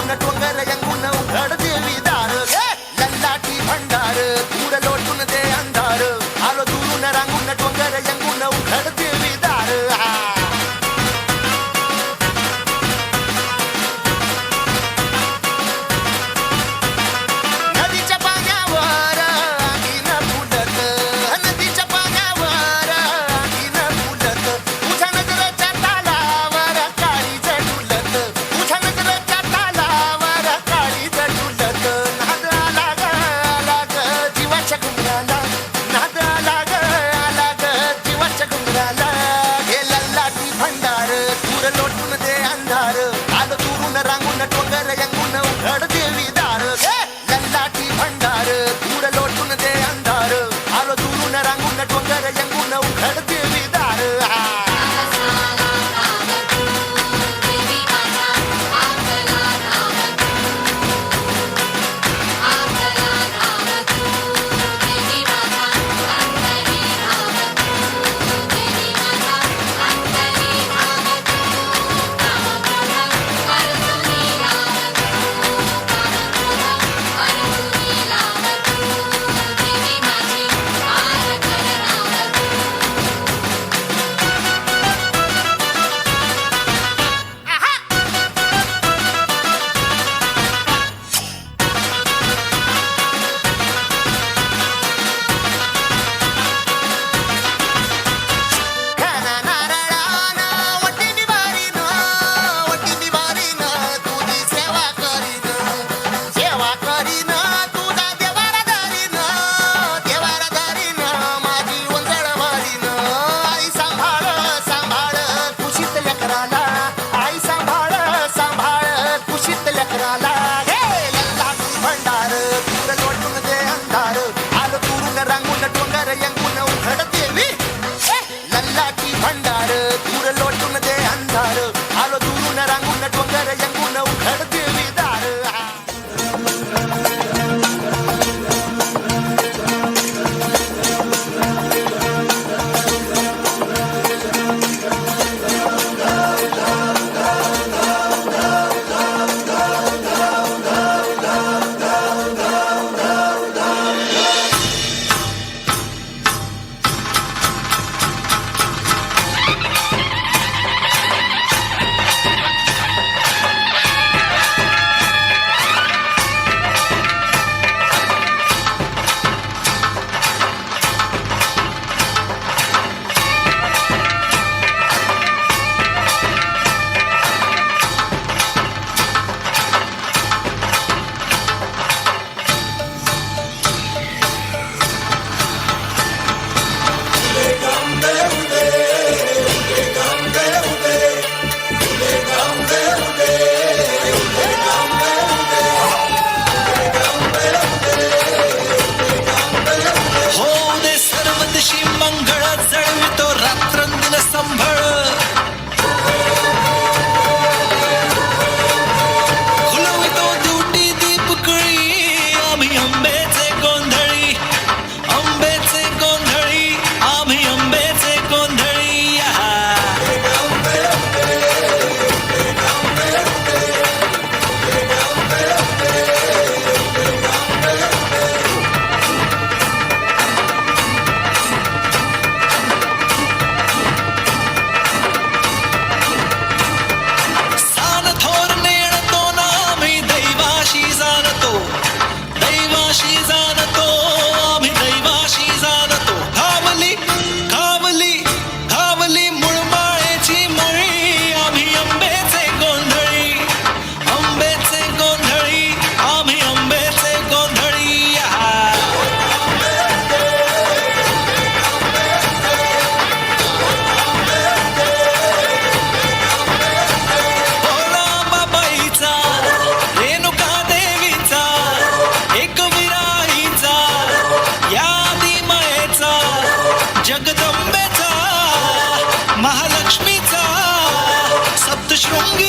रांगून डोंगर यंगून उघड देवी दार लल्लाटी भंडार दूर लोटून दे अंधार आलो दुरून रांगून डोंगर यंगून उघड देवी दार नदीच्या पाण्यावर आगीन फुलत नदीच्या पाण्यावर आगीन फुलत तुझ्या नजरेच्या तालावर काळी झुलत तुझ्या नजरेच्या तालावर काळी झुलत नाद आला ग जीवाच्या घुंगराला नाद आला ग जीवाच्या घुंगराला हे लल्लाटी भंडार दूर लोटून दे अंधार आलो दुरून रांगून डोंगर यंगून उघड देवी दार लल्लाटी भंडार दूर लोटून दे अंधार आलो दुरून रांगून डोंगर यंगून उघड देवी दार भंडार दूर लोटून दे अंधार आलो दुरून रांगून डोंगर यंगून उघड देवी दार जगदंबेचा महालक्ष्मीचा सप्तशृंगी